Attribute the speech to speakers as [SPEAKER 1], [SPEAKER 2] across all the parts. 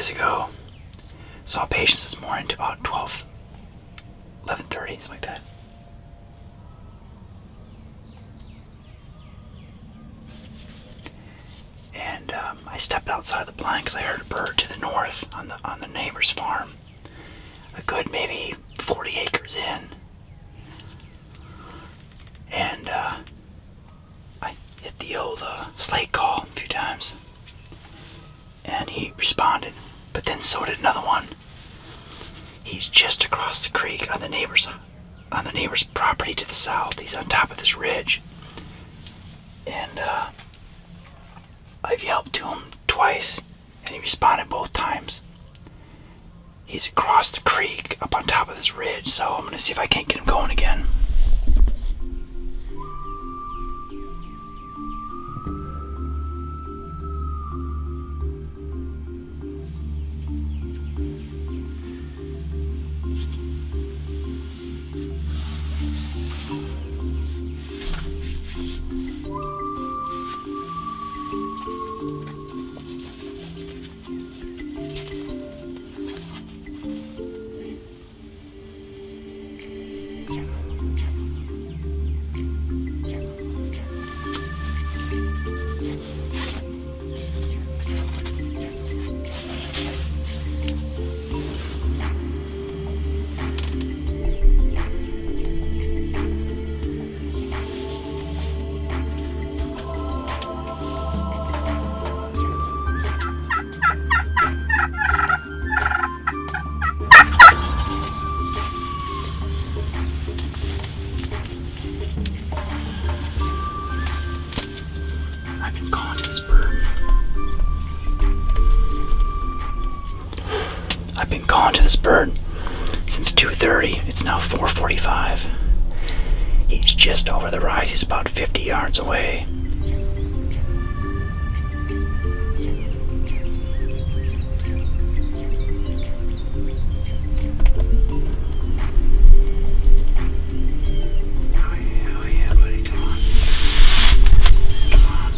[SPEAKER 1] days ago. Saw patients this morning to about 11:30, something like that. And I stepped outside the blind because I heard a bird to the north on the neighbor's farm, a good maybe 40 acres in. And I hit the old slate call a few times, and he responded. But then so did another one. He's just across the creek on the neighbor's property to the south. He's on top of this ridge, and I've yelped to him twice, and he responded both times. He's across the creek up on top of this ridge, so I'm gonna see if I can't get him going again. I've been calling to this bird since 2:30. It's now 4:45. He's just over the rise. He's about 50 yards away. Oh yeah, buddy, come on. Come on.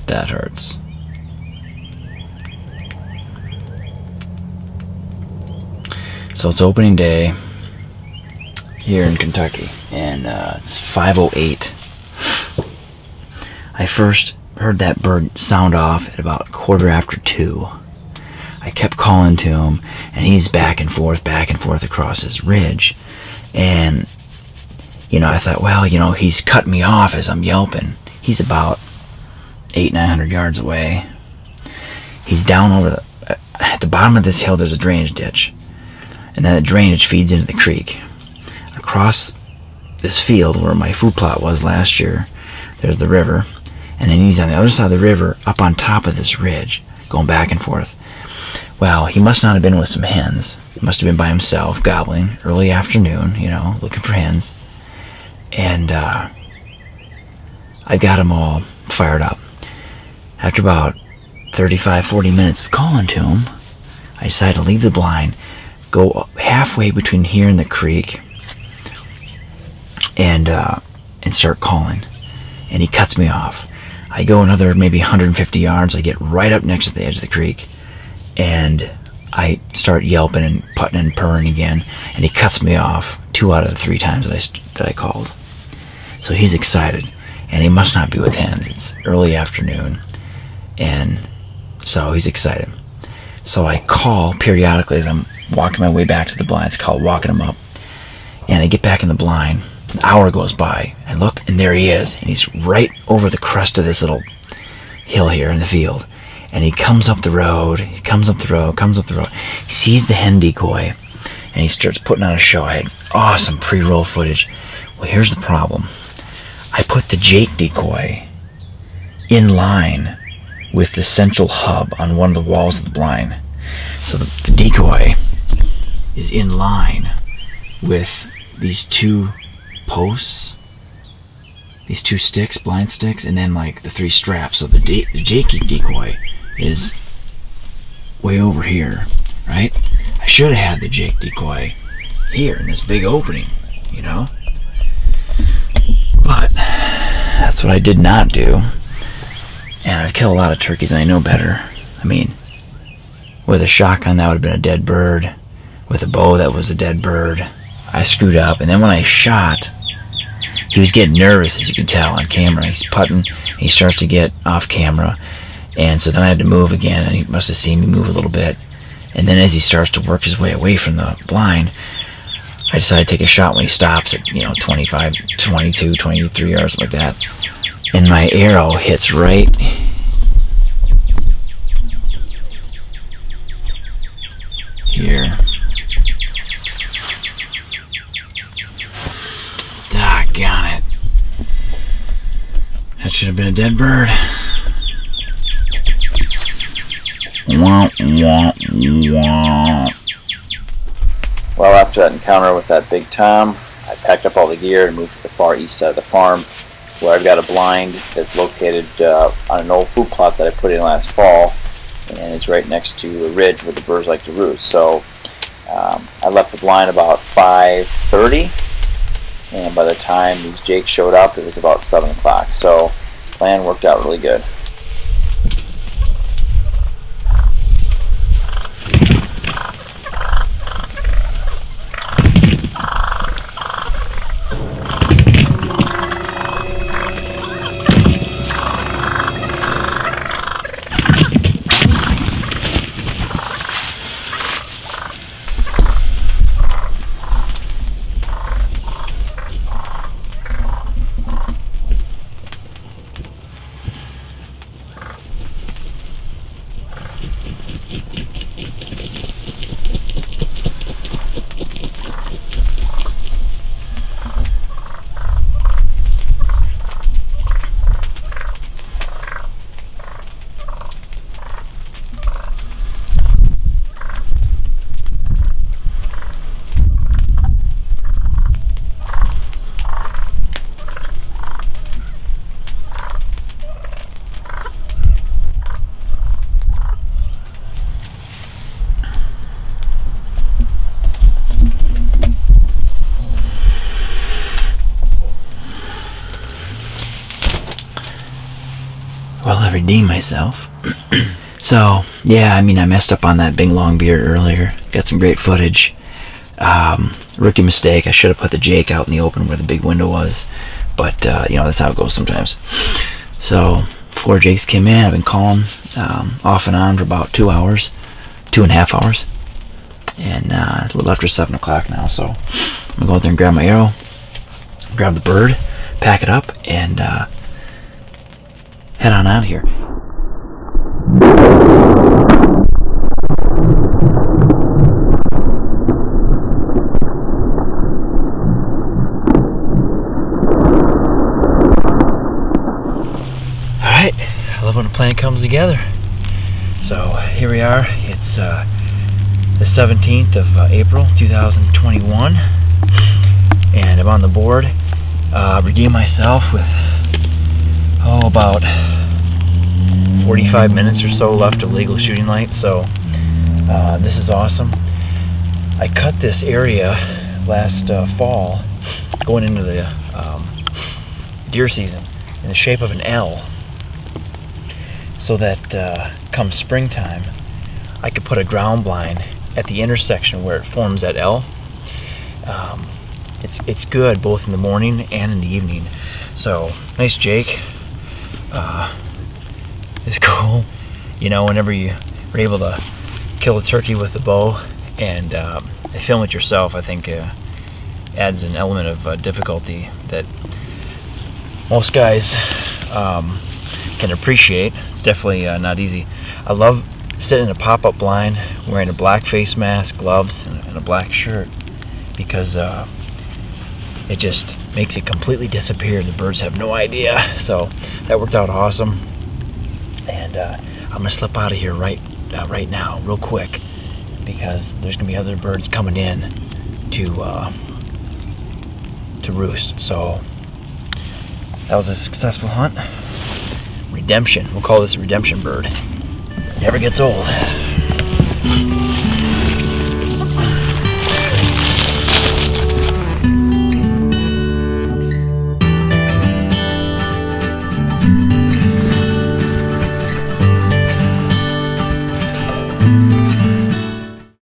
[SPEAKER 1] That hurts. So it's opening day here in Kentucky, and it's 5:08. I first heard that bird sound off at about 2:15. I kept calling to him, and he's back and forth across this ridge. And you know, I thought, well, you know, he's cut me off as I'm yelping. He's about 800-900 yards away. He's down over the at the bottom of this hill. There's a drainage ditch, and then the drainage feeds into the creek. Across this field where my food plot was last year, there's the river, and then he's on the other side of the river, up on top of this ridge, going back and forth. Well, he must not have been with some hens. He must have been by himself, gobbling, early afternoon, you know, looking for hens. And I got them all fired up. After about 35-40 minutes of calling to him, I decided to leave the blind, go halfway between here and the creek, and start calling. And he cuts me off. I go another maybe 150 yards. I get right up next to the edge of the creek, and I start yelping and putting and purring again, and he cuts me off 2 out of the 3 times that I called. So he's excited, and he must not be with hens. It's early afternoon, and so he's excited. So I call periodically as I'm walking my way back to the blind. It's called walking him up. And I get back in the blind. An hour goes by. I look, and there he is. And he's right over the crest of this little hill here in the field. And he comes up the road. He comes up the road. He sees the hen decoy, and he starts putting on a show. I had awesome pre-roll footage. Well, here's the problem. I put the Jake decoy in line with the central hub on one of the walls of the blind. So the decoy is in line with these 2 posts, these 2 sticks, blind sticks, and then like the 3 straps. So the Jake decoy is way over here, right? I should have had the Jake decoy here in this big opening, you know? But that's what I did not do. And I've killed a lot of turkeys, and I know better. I mean, with a shotgun, that would have been a dead bird. With a bow, that was a dead bird. I screwed up, and then when I shot, he was getting nervous, as you can tell on camera. He's putting, he starts to get off camera, and so then I had to move again, and he must have seen me move a little bit. And then as he starts to work his way away from the blind, I decided to take a shot when he stops at, you know, 25, 22, 23 yards, like that. And my arrow hits right here. Doggone it. That should have been a dead bird. Wah, wah, wah.
[SPEAKER 2] Well, after that encounter with that big tom, I packed up all the gear and moved to the far east side of the farm, where I've got a blind that's located on an old food plot that I put in last fall, and it's right next to a ridge where the birds like to roost. So I left the blind about 5:30, and by the time these jakes showed up, it was about 7 o'clock. So plan worked out really good.
[SPEAKER 1] Well, I redeemed myself. So, yeah, I mean, I messed up on that big long beard earlier. Got some great footage. Rookie mistake. I should have put the Jake out in the open where the big window was. But, you know, that's how it goes sometimes. So, 4 Jakes came in. I've been calling off and on for about 2 hours. 2.5 hours. And it's a little after 7 o'clock now, so I'm gonna go out there and grab my arrow, grab the bird, pack it up, and head on out of here. Alright, I love when a plan comes together. So here we are, it's the 17th of April 2021, and I'm on the board. Redeemed myself with about 45 minutes or so left of legal shooting light, so this is awesome. I cut this area last fall going into the deer season in the shape of an L, so that come springtime I could put a ground blind at the intersection where it forms that L. It's good both in the morning and in the evening. So nice Jake. It's cool, you know, whenever you are able to kill a turkey with a bow and film it yourself. I think adds an element of difficulty that most guys can appreciate. It's definitely not easy. I love sitting in a pop-up blind wearing a black face mask, gloves, and a black shirt, because it just makes it completely disappear. The birds have no idea. So that worked out awesome. And I'm gonna slip out of here right now, real quick, because there's gonna be other birds coming in to roost. So that was a successful hunt. Redemption. We'll call this a redemption bird. Never gets old.